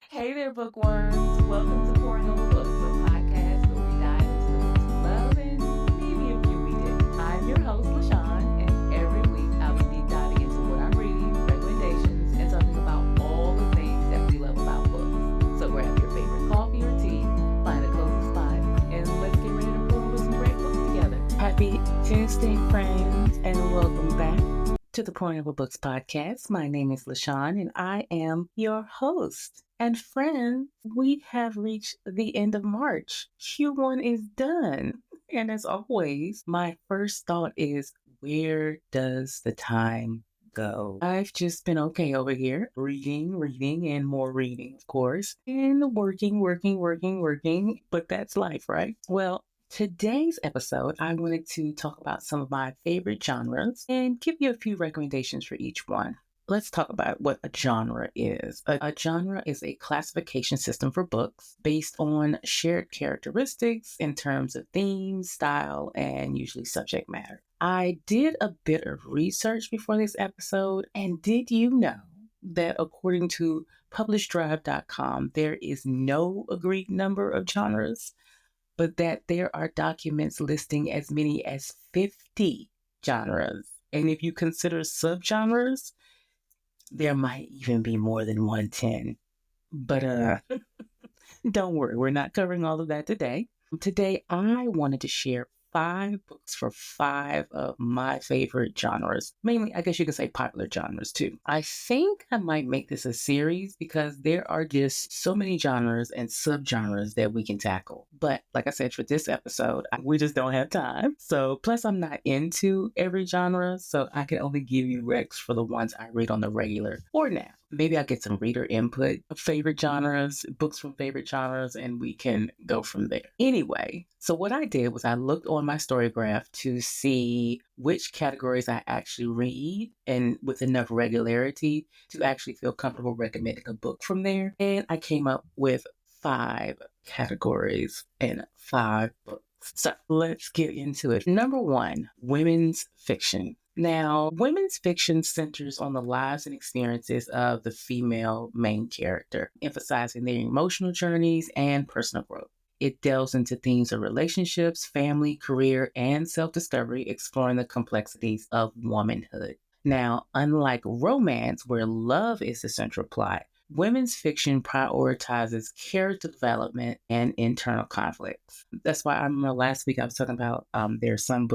Hey there, bookworms. Welcome to Pouring Over Books, a podcast where we dive into the books we love and maybe a few we didn't. I'm your host, LaShawn, and every week I'll be deep diving into what I'm reading, recommendations, and talking about all the things that we love about books. So grab your favorite coffee or tea, find a cozy spot, and let's get ready to pour over some great books together. Happy Tuesday, friends, and welcome back to the Pouring Over Books podcast. My name is LaShawn, and I am your host. And friends, we have reached the end of March. Q1 is done. And as always, my first thought is, where does the time go? I've just been okay over here, reading, and more reading, of course, and working, but that's life, right? Well, today's episode, I wanted to talk about some of my favorite genres and give you a few recommendations for each one. Let's talk about what a genre is. A genre is a classification system for books based on shared characteristics in terms of theme, style, and usually subject matter. I did a bit of research before this episode, and did you know that according to publisheddrive.com, there is no agreed number of genres, but that there are documents listing as many as 50 genres. And if you consider subgenres, there might even be more than 110. But don't worry, we're not covering all of that today. Today, I wanted to share 5 books for 5 of my favorite genres. Mainly, I guess you could say popular genres too. I think I might make this a series because there are just so many genres and subgenres that we can tackle. But like I said, for this episode, we just don't have time. So plus I'm not into every genre, so I can only give you recs for the ones I read on the regular or now. Maybe I'll get some reader input of favorite genres, books from favorite genres, and we can go from there. Anyway, so what I did was I looked on my story graph to see which categories I actually read and with enough regularity to actually feel comfortable recommending a book from there. And I came up with 5 categories and 5 books. So let's get into it. Number 1, women's fiction. Now, women's fiction centers on the lives and experiences of the female main character, emphasizing their emotional journeys and personal growth. It delves into themes of relationships, family, career, and self-discovery, exploring the complexities of womanhood. Now, unlike romance, where love is the central plot, women's fiction prioritizes character development and internal conflicts. That's why I remember last week I was talking about there are some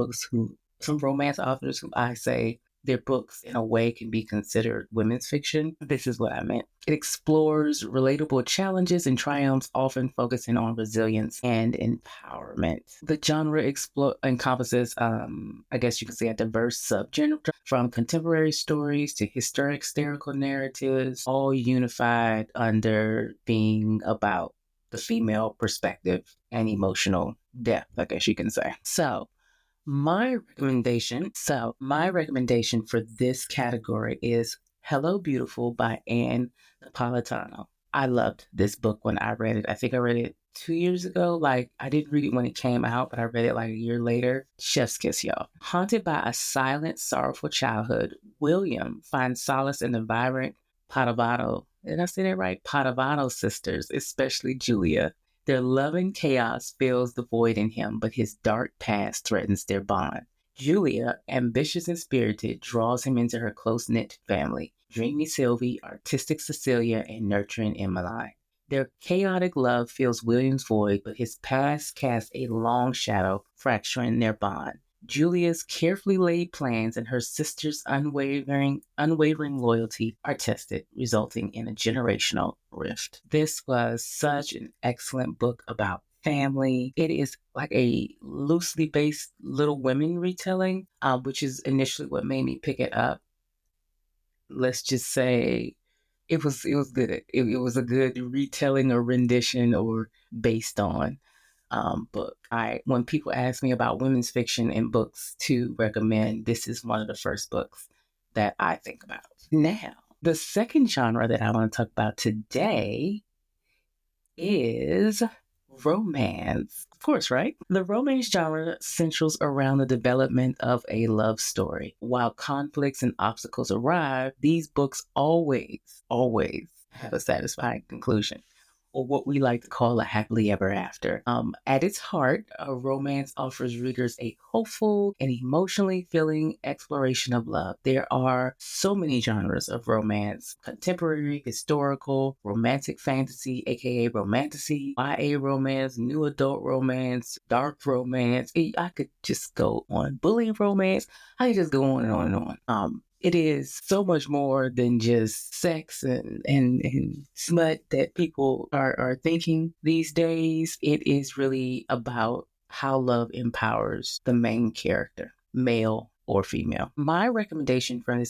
romance authors who I say their books in a way can be considered women's fiction. This is what I meant. It explores relatable challenges and triumphs, often focusing on resilience and empowerment. The genre encompasses, I guess you could say, a diverse subgenre from contemporary stories to historical narratives, all unified under being about the female perspective and emotional depth, I guess you can say. So, my recommendation for this category is Hello Beautiful by Anne Napolitano. I loved this book when I read it. I think I read it 2 years ago. I didn't read it when it came out, but I read it a year later. Chef's kiss, y'all. Haunted by a silent, sorrowful childhood, William finds solace in the vibrant Padavano. Did I say that right? Padavano sisters, especially Julia. Their love and chaos fills the void in him, but his dark past threatens their bond. Julia, ambitious and spirited, draws him into her close-knit family. Dreamy Sylvie, artistic Cecilia, and nurturing Emmeline. Their chaotic love fills William's void, but his past casts a long shadow, fracturing their bond. Julia's carefully laid plans and her sister's unwavering loyalty are tested, resulting in a generational rift. This was such an excellent book about family. It is like a loosely based Little Women retelling, which is initially what made me pick it up. Let's just say it was good. It was a good retelling or rendition or based on book. When people ask me about women's fiction and books to recommend, this is one of the first books that I think about. Now, the second genre that I want to talk about today is romance. Of course, right? The romance genre centers around the development of a love story. While conflicts and obstacles arrive, these books always have a satisfying conclusion, or what we like to call a happily ever after. At its heart, a romance offers readers a hopeful and emotionally filling exploration of love. There are so many genres of romance: contemporary, historical, romantic fantasy, aka romantasy, YA romance, new adult romance, dark romance. I could just go on. Bully romance. I could just go on and on and on. It is so much more than just sex and smut that people are thinking these days. It is really about how love empowers the main character, male or female. My recommendation for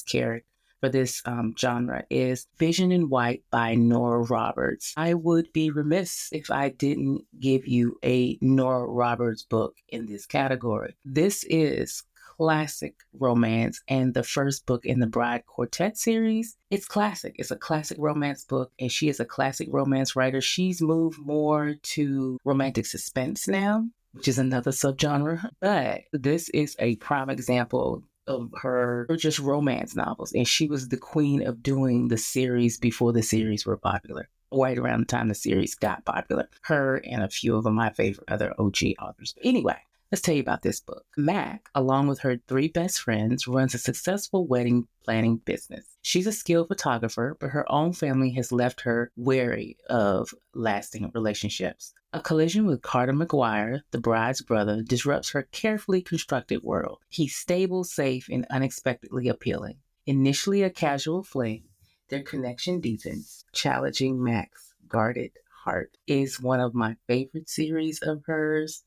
this genre is Vision in White by Nora Roberts. I would be remiss if I didn't give you a Nora Roberts book in this category. This is classic romance and the first book in the Bride Quartet series. It's classic. It's a classic romance book, and she is a classic romance writer. She's moved more to romantic suspense now, which is another subgenre. But this is a prime example of her just romance novels, and she was the queen of doing the series before the series were popular. Right around the time the series got popular. Her and a few of my favorite other OG authors. But anyway, let's tell you about this book. Mac, along with her 3 best friends, runs a successful wedding planning business. She's a skilled photographer, but her own family has left her wary of lasting relationships. A collision with Carter McGuire, the bride's brother, disrupts her carefully constructed world. He's stable, safe, and unexpectedly appealing. Initially a casual fling, their connection deepens, challenging Mac's guarded heart. Is one of my favorite series of hers.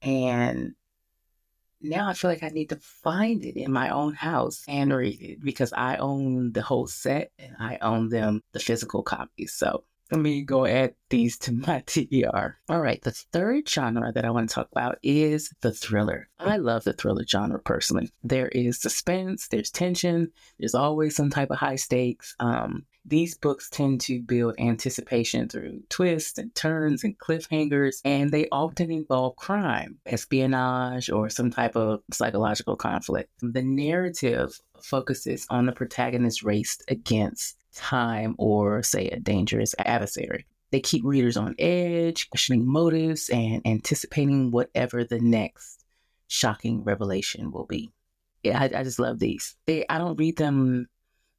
And now I feel like I need to find it in my own house and read it because I own the whole set and I own the physical copies. So let me go add these to my TBR. All right, the third genre that I want to talk about is the thriller. I love the thriller genre personally. There is suspense, there's tension, there's always some type of high stakes. These books tend to build anticipation through twists and turns and cliffhangers, and they often involve crime, espionage, or some type of psychological conflict. The narrative focuses on the protagonist's race against time or, say, a dangerous adversary. They keep readers on edge, questioning motives, and anticipating whatever the next shocking revelation will be. Yeah, I just love these. I don't read them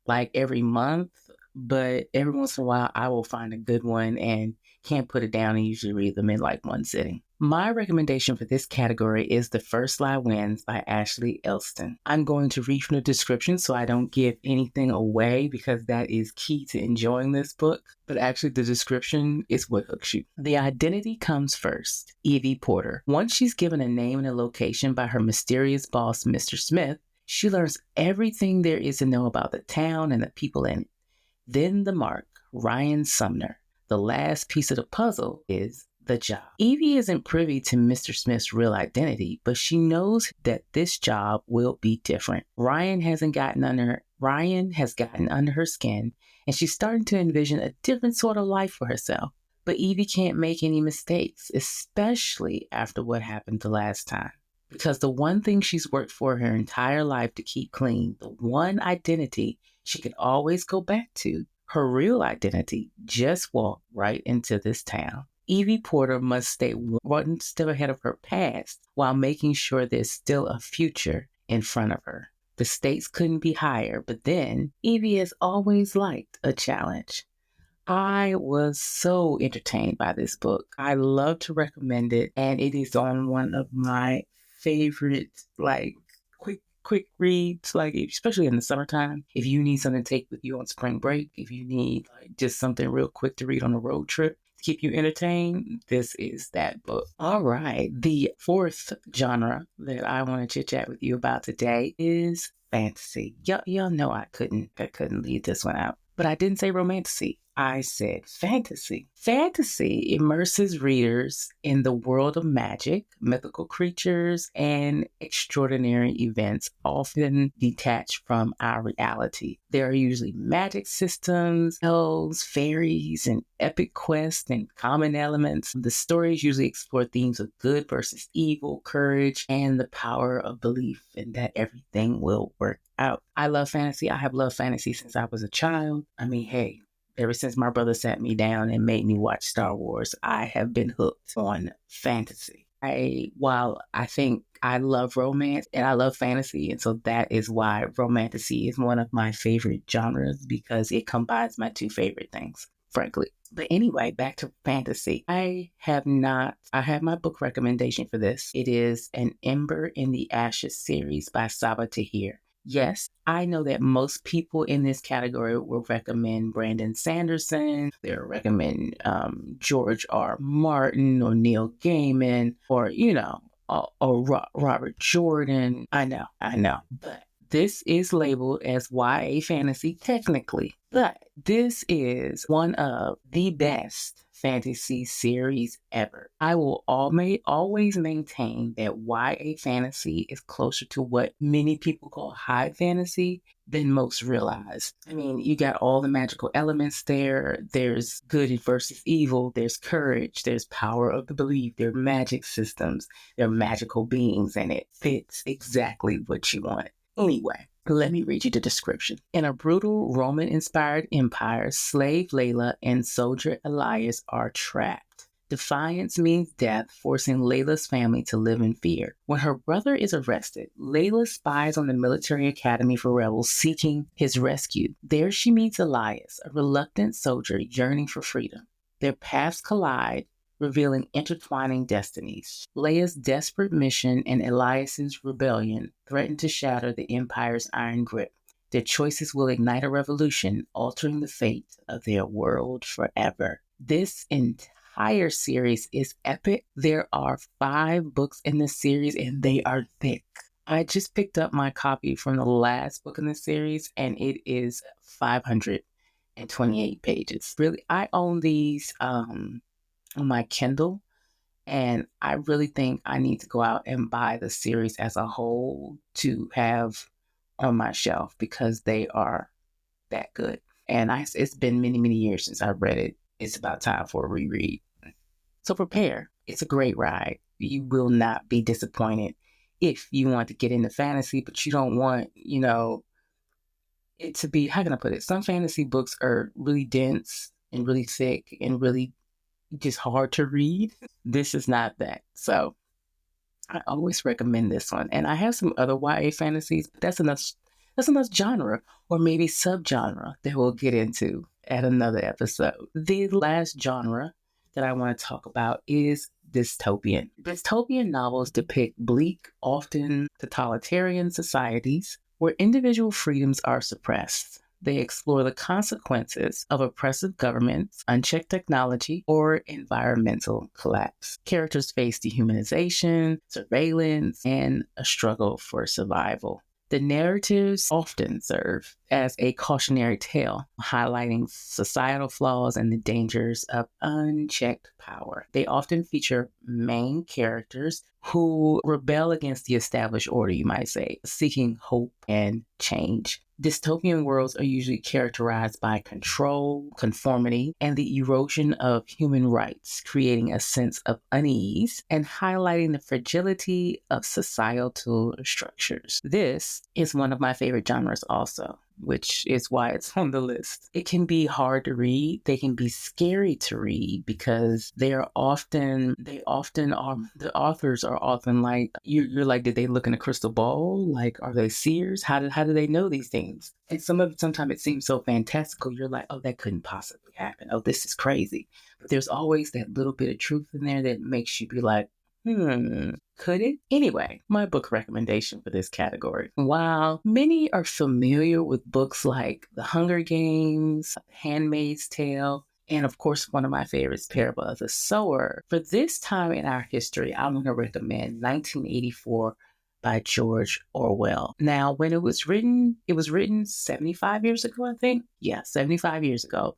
like every month, but every once in a while I will find a good one and can't put it down and usually read them in like one sitting. My recommendation for this category is The First Lie Wins by Ashley Elston. I'm going to read from the description so I don't give anything away because that is key to enjoying this book. But actually the description is what hooks you. The identity comes first. Evie Porter. Once she's given a name and a location by her mysterious boss, Mr. Smith, she learns everything there is to know about the town and the people in it. Then the mark, Ryan Sumner. The last piece of the puzzle is the job. Evie isn't privy to Mr. Smith's real identity, but she knows that this job will be different. Ryan has gotten under her skin, and she's starting to envision a different sort of life for herself. But Evie can't make any mistakes, especially after what happened the last time. Because the one thing she's worked for her entire life to keep clean, the one identity she could always go back to, her real identity, just walked right into this town. Evie Porter must stay one step ahead of her past while making sure there's still a future in front of her. The stakes couldn't be higher, but then Evie has always liked a challenge. I was so entertained by this book. I love to recommend it, and it is on one of my favorite, quick reads, especially in the summertime. If you need something to take with you on spring break, if you need just something real quick to read on a road trip to keep you entertained, this is that book. All right, the fourth genre that I want to chit chat with you about today is fantasy. Y'all know I couldn't leave this one out, but I didn't say romantasy. I said fantasy. Fantasy immerses readers in the world of magic, mythical creatures, and extraordinary events, often detached from our reality. There are usually magic systems, elves, fairies, and epic quests and common elements. The stories usually explore themes of good versus evil, courage, and the power of belief in that everything will work out. I love fantasy. I have loved fantasy since I was a child. I mean, hey, ever since my brother sat me down and made me watch Star Wars, I have been hooked on fantasy. While I think I love romance and I love fantasy, and so that is why romantasy is one of my favorite genres because it combines my two favorite things, frankly. But anyway, back to fantasy. I have my book recommendation for this. It is An Ember in the Ashes series by Saba Tahir. Yes, I know that most people in this category will recommend Brandon Sanderson. They'll recommend George R. Martin or Neil Gaiman or, Robert Jordan. I know. But this is labeled as YA fantasy technically. But this is one of the best fantasy series ever. I will always maintain that YA fantasy is closer to what many people call high fantasy than most realize. I mean, you got all the magical elements there. There's good versus evil. There's courage. There's power of the belief. There are magic systems. There are magical beings, and it fits exactly what you want. Anyway, let me read you the description. In a brutal Roman-inspired empire, slave Layla and soldier Elias are trapped. Defiance means death, forcing Layla's family to live in fear. When her brother is arrested, Layla spies on the military academy for rebels seeking his rescue. There she meets Elias, a reluctant soldier yearning for freedom. Their paths collide, revealing intertwining destinies. Leia's desperate mission and Elias's rebellion threaten to shatter the Empire's iron grip. Their choices will ignite a revolution, altering the fate of their world forever. This entire series is epic. There are 5 books in this series, and they are thick. I just picked up my copy from the last book in the series, and it is 528 pages. Really, I own these on my Kindle, and I really think I need to go out and buy the series as a whole to have on my shelf because they are that good. And it's been many, many years since I read it. It's about time for a reread. So prepare. It's a great ride. You will not be disappointed if you want to get into fantasy, but you don't want, it to be, how can I put it? Some fantasy books are really dense and really thick and really just hard to read. This is not that. So I always recommend this one. And I have some other YA fantasies, but that's another genre or maybe subgenre that we'll get into at another episode. The last genre that I want to talk about is dystopian. Dystopian novels depict bleak, often totalitarian societies where individual freedoms are suppressed. They explore the consequences of oppressive governments, unchecked technology, or environmental collapse. Characters face dehumanization, surveillance, and a struggle for survival. The narratives often serve as a cautionary tale, highlighting societal flaws and the dangers of unchecked power. They often feature main characters who rebel against the established order, you might say, seeking hope and change. Dystopian worlds are usually characterized by control, conformity, and the erosion of human rights, creating a sense of unease and highlighting the fragility of societal structures. This is one of my favorite genres also, which is why it's on the list. It can be hard to read. They can be scary to read because the authors are often like, you're like, did they look in a crystal ball? Like, are they seers? How do they know these things? And sometimes it seems so fantastical. You're like, oh, that couldn't possibly happen. Oh, this is crazy. But there's always that little bit of truth in there that makes you be like, could it? Anyway, my book recommendation for this category. While many are familiar with books like The Hunger Games, Handmaid's Tale, and of course, one of my favorites, Parable of the Sower, for this time in our history, I'm going to recommend 1984 by George Orwell. Now, when it was written 75 years ago, I think. Yeah, 75 years ago.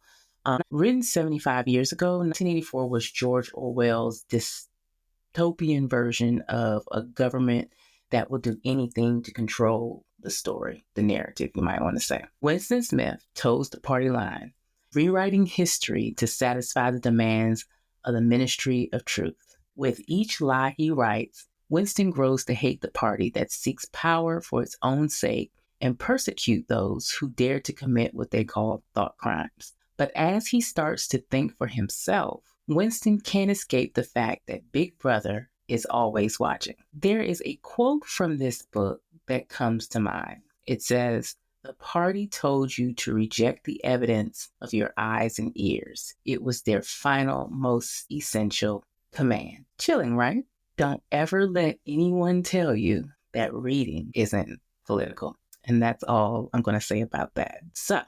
Written 75 years ago, 1984 was George Orwell's dystopian version of a government that will do anything to control the story, the narrative, you might want to say. Winston Smith toes the party line, rewriting history to satisfy the demands of the Ministry of Truth. With each lie he writes, Winston grows to hate the party that seeks power for its own sake and persecute those who dare to commit what they call thought crimes. But as he starts to think for himself, Winston can't escape the fact that Big Brother is always watching. There is a quote from this book that comes to mind. It says, "The party told you to reject the evidence of your eyes and ears. It was their final, most essential command." Chilling, right? Don't ever let anyone tell you that reading isn't political. And that's all I'm going to say about that. So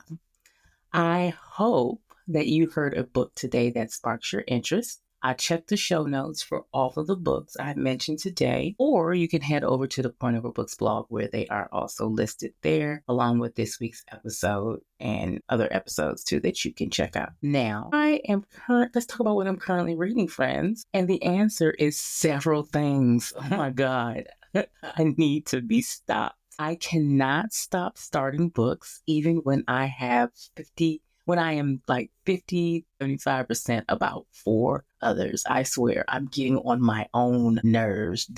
I hope that you heard a book today that sparks your interest. I checked the show notes for all of the books I mentioned today, or you can head over to the Point Over Books blog where they are also listed there, along with this week's episode and other episodes too that you can check out. Now, let's talk about what I'm currently reading, friends. And the answer is several things. Oh my God, I need to be stopped. I cannot stop starting books even when I am like 50, 75% about 4 others. I swear, I'm getting on my own nerves.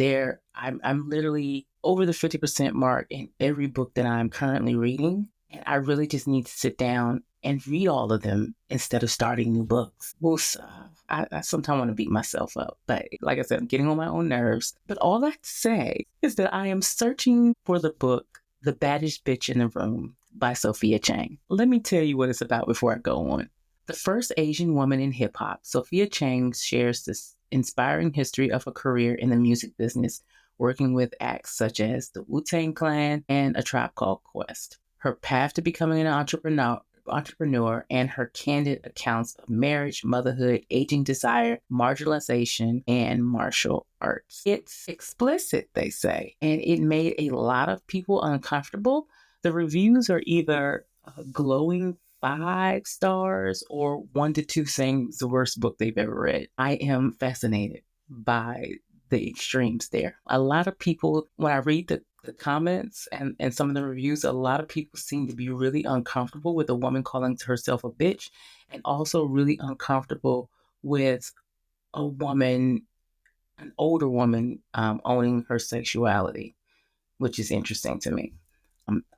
I'm literally over the 50% mark in every book that I'm currently reading. And I really just need to sit down and read all of them instead of starting new books. I sometimes want to beat myself up. But like I said, I'm getting on my own nerves. But all I say is that I am searching for the book, The Baddest Bitch in the Room by Sophia Chang. Let me tell you what it's about before I go on. The first Asian woman in hip-hop, Sophia Chang shares this inspiring history of a career in the music business, working with acts such as the Wu-Tang Clan and A Tribe Called Quest. Her path to becoming an entrepreneur and her candid accounts of marriage, motherhood, aging desire, marginalization, and martial arts. It's explicit, they say, and it made a lot of people uncomfortable. The reviews are either glowing 5 stars or 1 to 2 saying it's the worst book they've ever read. I am fascinated by the extremes there. A lot of people, when I read the comments and some of the reviews, a lot of people seem to be really uncomfortable with a woman calling herself a bitch, and also really uncomfortable with an older woman, owning her sexuality, which is interesting to me.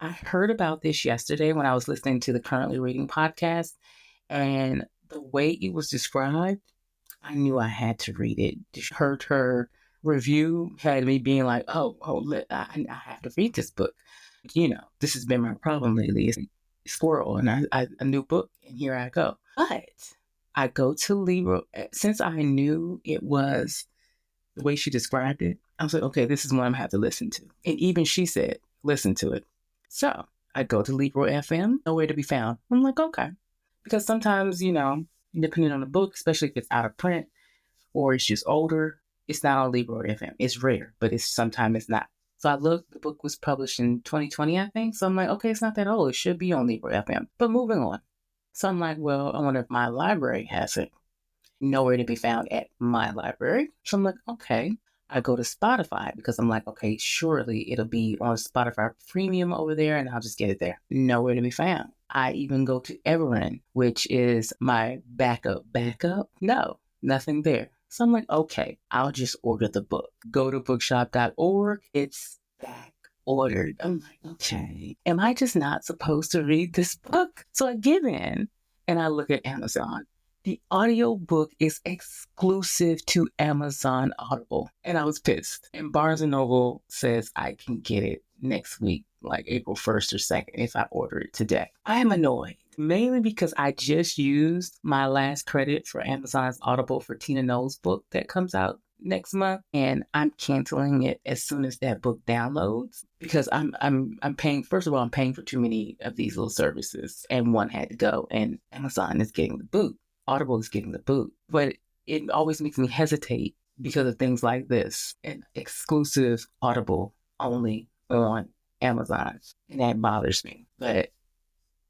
I heard about this yesterday when I was listening to the Currently Reading podcast, and the way it was described, I knew I had to read it. Just heard her review, had me being like, I have to read this book. This has been my problem lately. It's a squirrel, and a new book, and here I go. But I go to Libra, since I knew it was the way she described it, I was like, okay, this is one I'm going to have to listen to. And even she said, listen to it. So I go to Libra FM, nowhere to be found. I'm like, okay. Because sometimes, depending on the book, especially if it's out of print or it's just older, it's not on Libra FM. It's rare, but sometimes it's not. So I looked, the book was published in 2020, I think. So I'm like, okay, it's not that old. It should be on Libra FM. But moving on. So I'm like, well, I wonder if my library has it. Nowhere to be found at my library. So I'm like, okay. I go to Spotify because I'm like, okay, surely it'll be on Spotify Premium over there and I'll just get it there. Nowhere to be found. I even go to Everend, which is my backup. No, nothing there. So I'm like, okay, I'll just order the book. Go to bookshop.org. It's back ordered. I'm like, okay, am I just not supposed to read this book? So I give in and I look at Amazon. The audiobook is exclusive to Amazon Audible. And I was pissed. And Barnes & Noble says I can get it next week, like April 1st or 2nd, if I order it today. I am annoyed, mainly because I just used my last credit for Amazon's Audible for Tina Knowles' book that comes out next month, and I'm canceling it as soon as that book downloads because I'm paying. First of all, I'm paying for too many of these little services, and one had to go, and Amazon is getting the boot. Audible is getting the boot, but it always makes me hesitate because of things like this. An exclusive Audible only on Amazon, and that bothers me. But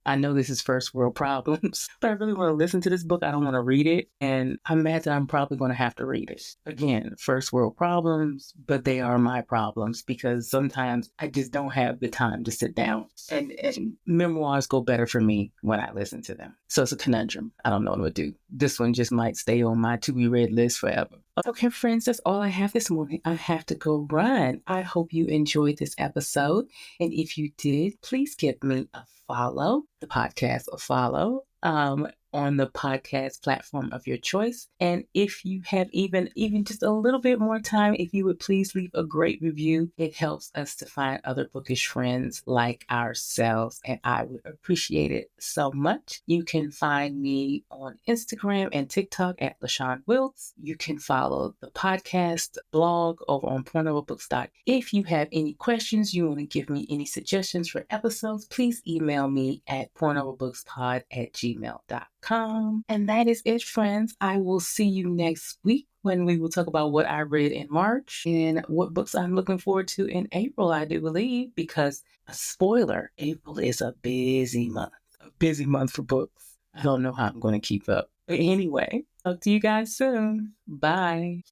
I know this is first world problems, but I really want to listen to this book. I don't want to read it, and I'm mad that I'm probably going to have to read it. Again, first world problems, but they are my problems because sometimes I just don't have the time to sit down, and memoirs go better for me when I listen to them. So it's a conundrum. I don't know what to do. This one just might stay on my to-be-read list forever. Okay, friends, that's all I have this morning. I have to go run. I hope you enjoyed this episode, and if you did, please give me a follow, the podcast a follow. on the podcast platform of your choice. And if you have even just a little bit more time, if you would please leave a great review, it helps us to find other bookish friends like ourselves, and I would appreciate it so much. You can find me on Instagram and TikTok at LaShawn Wilts. You can follow the podcast blog over on pornoverbooks.com. If you have any questions, you want to give me any suggestions for episodes, please email me at pornoverbookspod@gmail.com. And that is it, friends. I will see you next week when we will talk about what I read in March and what books I'm looking forward to in April, I do believe, because a spoiler, April is a busy month for books. I don't know how I'm going to keep up. But anyway, talk to you guys soon. Bye.